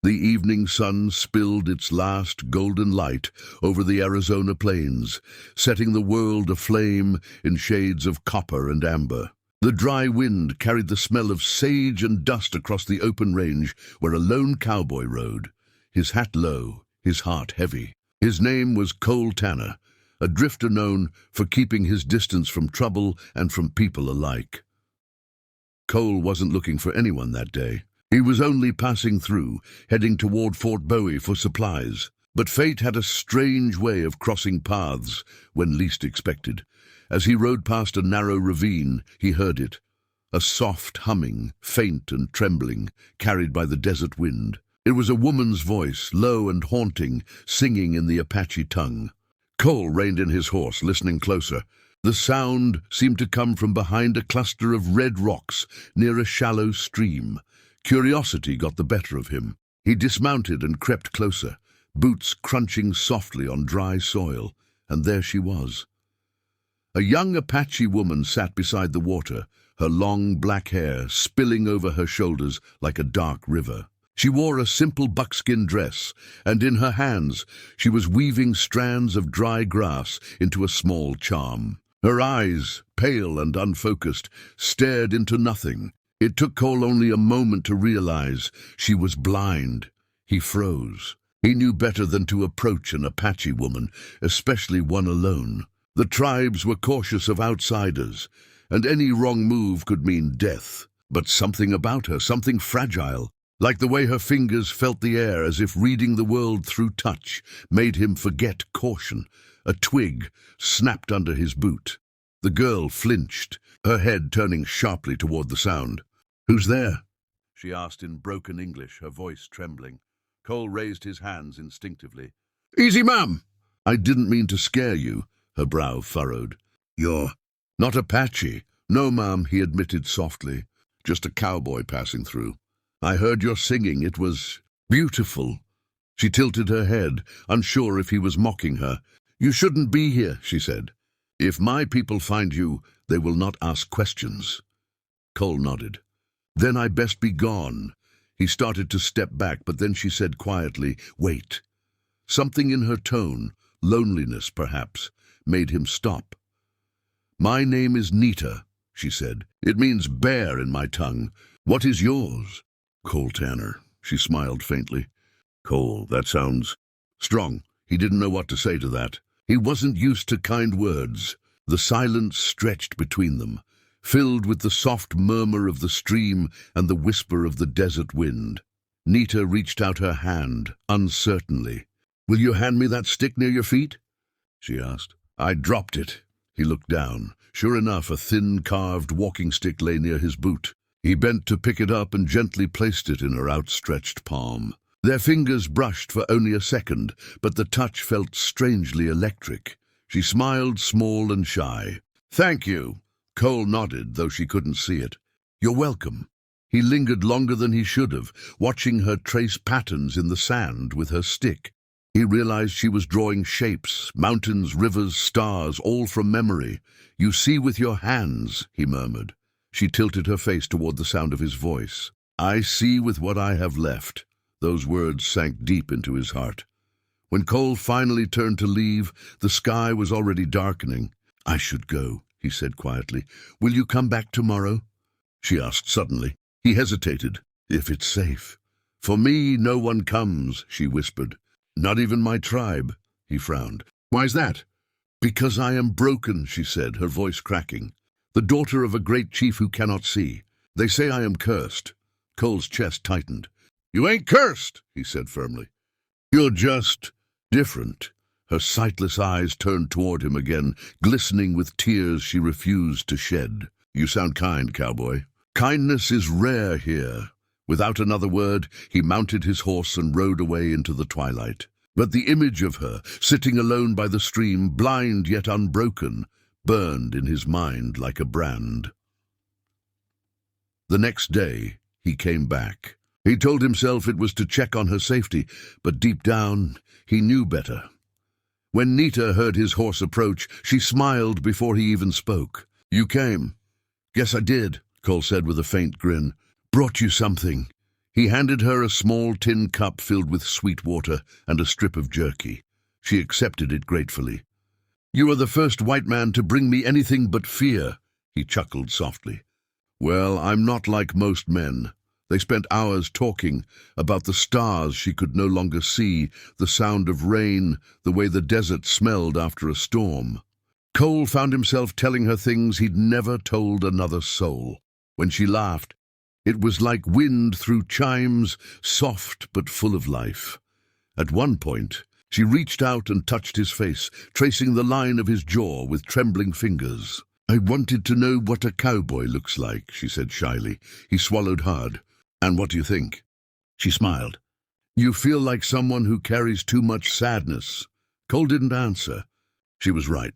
The evening sun spilled its last golden light over the Arizona plains, setting the world aflame in shades of copper and amber. The dry wind carried the smell of sage and dust across the open range where a lone cowboy rode, his hat low, his heart heavy. His name was Cole Tanner, a drifter known for keeping his distance from trouble and from people alike. Cole wasn't looking for anyone that day. He was only passing through, heading toward Fort Bowie for supplies. But fate had a strange way of crossing paths when least expected. As he rode past a narrow ravine, he heard it, a soft humming, faint and trembling, carried by the desert wind. It was a woman's voice, low and haunting, singing in the Apache tongue. Cole reined in his horse, listening closer. The sound seemed to come from behind a cluster of red rocks near a shallow stream. Curiosity got the better of him. He dismounted and crept closer, boots crunching softly on dry soil, and there she was. A young Apache woman sat beside the water, her long black hair spilling over her shoulders like a dark river. She wore a simple buckskin dress, and in her hands she was weaving strands of dry grass into a small charm. Her eyes, pale and unfocused, stared into nothing. It took Cole only a moment to realize she was blind. He froze. He knew better than to approach an Apache woman, especially one alone. The tribes were cautious of outsiders, and any wrong move could mean death. But something about her, something fragile, like the way her fingers felt the air as if reading the world through touch, made him forget caution. A twig snapped under his boot. The girl flinched, her head turning sharply toward the sound. "Who's there?" she asked in broken English, her voice trembling. Cole raised his hands instinctively. "Easy, ma'am!" "I didn't mean to scare you," her brow furrowed. "You're not Apache?" "No, ma'am," he admitted softly. "Just a cowboy passing through. I heard your singing. It was beautiful." She tilted her head, unsure if he was mocking her. "You shouldn't be here," she said. "If my people find you, they will not ask questions." Cole nodded. "Then I best be gone." He started to step back, but then she said quietly, "Wait." Something in her tone, loneliness perhaps, made him stop. "My name is Nita," she said. "It means bear in my tongue. What is yours?" "Cole Tanner," she smiled faintly. "Cole, that sounds strong." He didn't know what to say to that. He wasn't used to kind words. The silence stretched between them, filled with the soft murmur of the stream and the whisper of the desert wind. Nita reached out her hand, uncertainly. "Will you hand me that stick near your feet?" she asked. "I dropped it." He looked down. Sure enough, a thin, carved walking stick lay near his boot. He bent to pick it up and gently placed it in her outstretched palm. Their fingers brushed for only a second, but the touch felt strangely electric. She smiled, small and shy. "Thank you." Cole nodded, though she couldn't see it. "You're welcome." He lingered longer than he should have, watching her trace patterns in the sand with her stick. He realized she was drawing shapes, mountains, rivers, stars, all from memory. "You see with your hands," he murmured. She tilted her face toward the sound of his voice. "I see with what I have left." Those words sank deep into his heart. When Cole finally turned to leave, the sky was already darkening. "I should go," he said quietly. "Will you come back tomorrow?" she asked suddenly. He hesitated. "If it's safe." "For me, no one comes," she whispered. "Not even my tribe," he frowned. "Why's that?" "Because I am broken," she said, her voice cracking. "The daughter of a great chief who cannot see. They say I am cursed." Cole's chest tightened. "You ain't cursed," he said firmly. "You're just different." Her sightless eyes turned toward him again, glistening with tears she refused to shed. "You sound kind, cowboy." "Kindness is rare here." Without another word, he mounted his horse and rode away into the twilight. But the image of her, sitting alone by the stream, blind yet unbroken, burned in his mind like a brand. The next day, he came back. He told himself it was to check on her safety, but deep down, he knew better. When Nita heard his horse approach, she smiled before he even spoke. "You came." "Guess I did," Cole said with a faint grin. "Brought you something." He handed her a small tin cup filled with sweet water and a strip of jerky. She accepted it gratefully. "You are the first white man to bring me anything but fear," he chuckled softly. "Well, I'm not like most men." They spent hours talking about the stars she could no longer see, the sound of rain, the way the desert smelled after a storm. Cole found himself telling her things he'd never told another soul. When she laughed, it was like wind through chimes, soft but full of life. At one point, she reached out and touched his face, tracing the line of his jaw with trembling fingers. "I wanted to know what a cowboy looks like," she said shyly. He swallowed hard. "And what do you think?" She smiled. "You feel like someone who carries too much sadness." Cole didn't answer. She was right.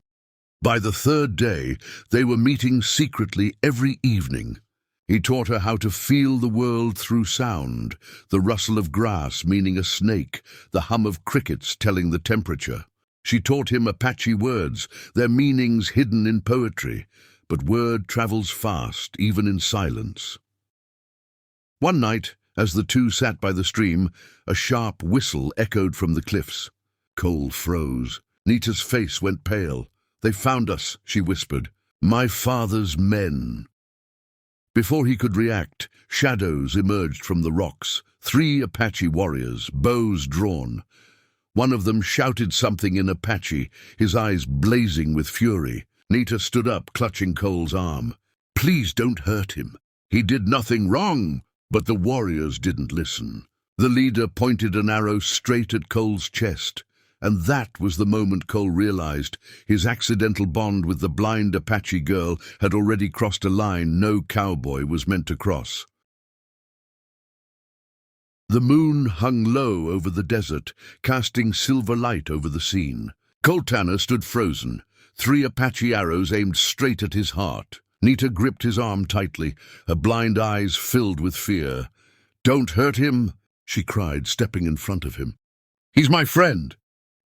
By the third day, they were meeting secretly every evening. He taught her how to feel the world through sound, the rustle of grass meaning a snake, the hum of crickets telling the temperature. She taught him Apache words, their meanings hidden in poetry, but word travels fast, even in silence. One night, as the two sat by the stream, a sharp whistle echoed from the cliffs. Cole froze. Nita's face went pale. "They found us," she whispered. "My father's men." Before he could react, shadows emerged from the rocks. 3 Apache warriors, bows drawn. One of them shouted something in Apache, his eyes blazing with fury. Nita stood up, clutching Cole's arm. "Please don't hurt him. He did nothing wrong." But the warriors didn't listen. The leader pointed an arrow straight at Cole's chest. And that was the moment Cole realized his accidental bond with the blind Apache girl had already crossed a line no cowboy was meant to cross. The moon hung low over the desert, casting silver light over the scene. Cole Tanner stood frozen, 3 Apache arrows aimed straight at his heart. Nita gripped his arm tightly, her blind eyes filled with fear. "Don't hurt him," she cried, stepping in front of him. "He's my friend."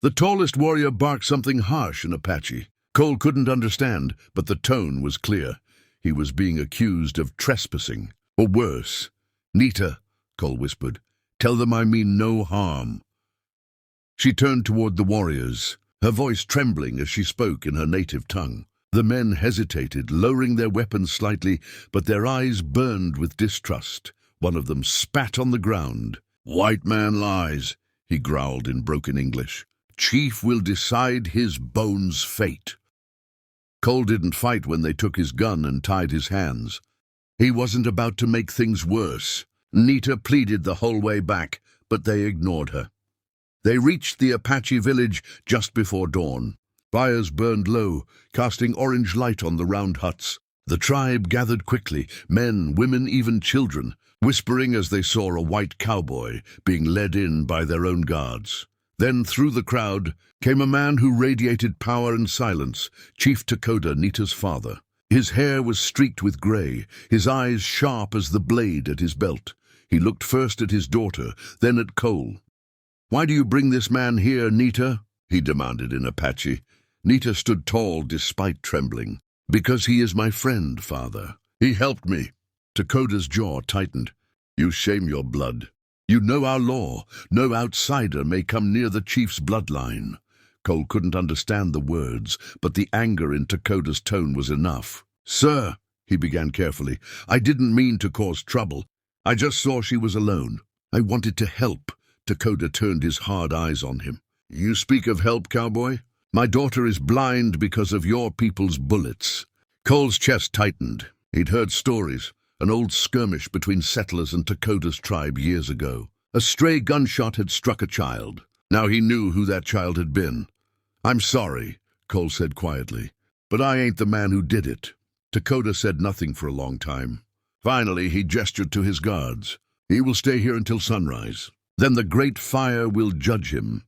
The tallest warrior barked something harsh in Apache. Cole couldn't understand, but the tone was clear. He was being accused of trespassing, or worse. "Nita," Cole whispered, "tell them I mean no harm." She turned toward the warriors, her voice trembling as she spoke in her native tongue. The men hesitated, lowering their weapons slightly, but their eyes burned with distrust. One of them spat on the ground. "White man lies," he growled in broken English. "Chief will decide his bones' fate." Cole didn't fight when they took his gun and tied his hands. He wasn't about to make things worse. Nita pleaded the whole way back, but they ignored her. They reached the Apache village just before dawn. Fires burned low, casting orange light on the round huts. The tribe gathered quickly, men, women, even children, whispering as they saw a white cowboy being led in by their own guards. Then through the crowd came a man who radiated power and silence, Chief Takoda, Nita's father. His hair was streaked with gray, his eyes sharp as the blade at his belt. He looked first at his daughter, then at Cole. "Why do you bring this man here, Nita?" he demanded in Apache. Nita stood tall despite trembling. "Because he is my friend, father. He helped me." Takoda's jaw tightened. "You shame your blood. You know our law. No outsider may come near the chief's bloodline." Cole couldn't understand the words, but the anger in Takoda's tone was enough. "Sir," he began carefully, "I didn't mean to cause trouble. I just saw she was alone. I wanted to help." Takoda turned his hard eyes on him. "You speak of help, cowboy? My daughter is blind because of your people's bullets." Cole's chest tightened. He'd heard stories, an old skirmish between settlers and Takoda's tribe years ago. A stray gunshot had struck a child. Now he knew who that child had been. "I'm sorry," Cole said quietly, "but I ain't the man who did it." Takoda said nothing for a long time. Finally, he gestured to his guards. "He will stay here until sunrise. Then the great fire will judge him."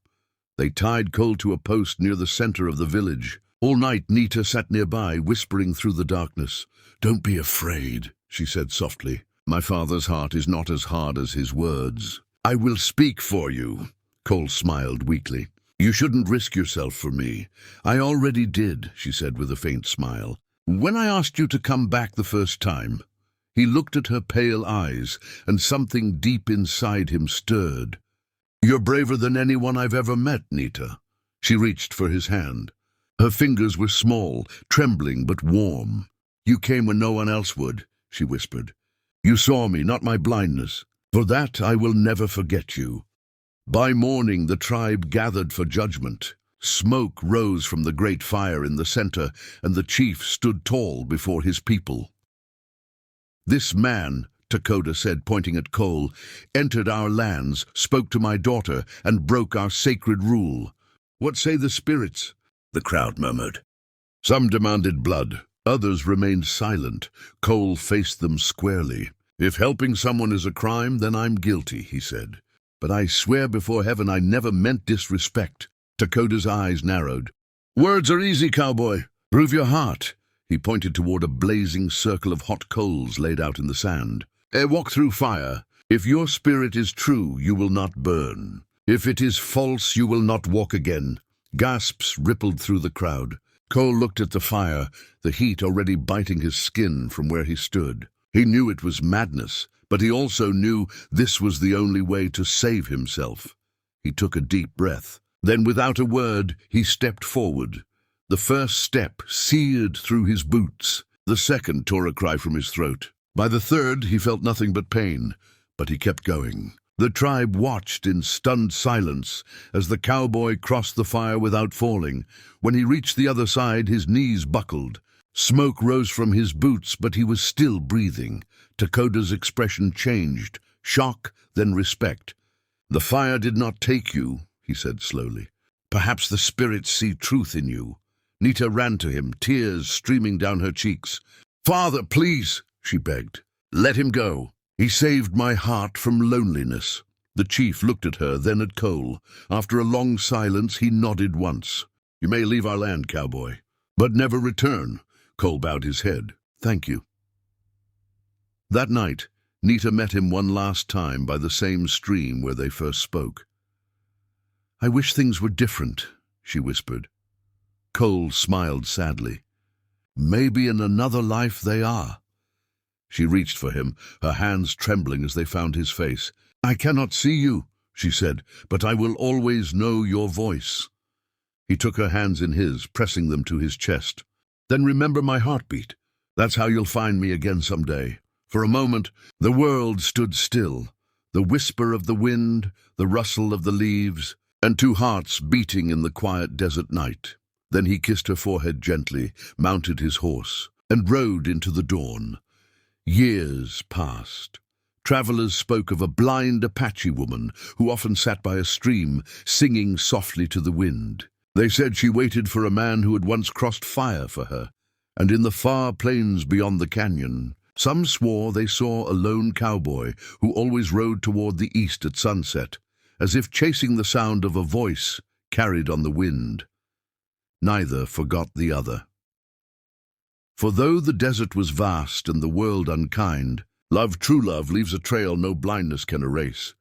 They tied Cole to a post near the center of the village. All night, Nita sat nearby, whispering through the darkness. "Don't be afraid," she said softly. "My father's heart is not as hard as his words." "I will speak for you," Cole smiled weakly. "You shouldn't risk yourself for me." "I already did," she said with a faint smile. "When I asked you to come back the first time, He looked at her pale eyes, and something deep inside him stirred. "You're braver than anyone I've ever met, Nita." She reached for his hand. Her fingers were small, trembling but warm. "You came when no one else would," she whispered. "You saw me, not my blindness. For that I will never forget you." By morning the tribe gathered for judgment. Smoke rose from the great fire in the center, and the chief stood tall before his people. "This man," Takoda said, pointing at Cole, "entered our lands, spoke to my daughter, and broke our sacred rule." "What say the spirits?" the crowd murmured. Some demanded blood. Others remained silent. Cole faced them squarely. "If helping someone is a crime, then I'm guilty," he said. "But I swear before heaven I never meant disrespect." Takoda's eyes narrowed. "Words are easy, Cowboy. Prove your heart." He pointed toward a blazing circle of hot coals laid out in the sand. "Walk through fire. If your spirit is true, you will not burn. If it is false, you will not walk again." Gasps rippled through the crowd. Cole looked at the fire, the heat already biting his skin from where he stood. He knew it was madness, but he also knew this was the only way to save himself. He took a deep breath. Then, without a word, he stepped forward. The first step seared through his boots. The second tore a cry from his throat. By the third, he felt nothing but pain, but he kept going. The tribe watched in stunned silence as the cowboy crossed the fire without falling. When he reached the other side, his knees buckled. Smoke rose from his boots, but he was still breathing. Takoda's expression changed, shock, then respect. "The fire did not take you," he said slowly. "Perhaps the spirits see truth in you." Nita ran to him, tears streaming down her cheeks. "Father, please," she begged. "Let him go. He saved my heart from loneliness." The chief looked at her, then at Cole. After a long silence, he nodded once. "You may leave our land, Cowboy, but never return." Cole bowed his head. "Thank you." That night, Nita met him one last time by the same stream where they first spoke. "I wish things were different," she whispered. Cole smiled sadly. "Maybe in another life they are." She reached for him, her hands trembling as they found his face. "I cannot see you," she said, "but I will always know your voice." He took her hands in his, pressing them to his chest. "Then remember my heartbeat. That's how you'll find me again someday." For a moment, the world stood still. The whisper of the wind, the rustle of the leaves, and two hearts beating in the quiet desert night. Then he kissed her forehead gently, mounted his horse, and rode into the dawn. Years passed. Travelers spoke of a blind Apache woman who often sat by a stream, singing softly to the wind. They said she waited for a man who had once crossed fire for her. And in the far plains beyond the canyon, some swore they saw a lone cowboy who always rode toward the east at sunset, as if chasing the sound of a voice carried on the wind. Neither forgot the other. For though the desert was vast and the world unkind, love, true love, leaves a trail no blindness can erase.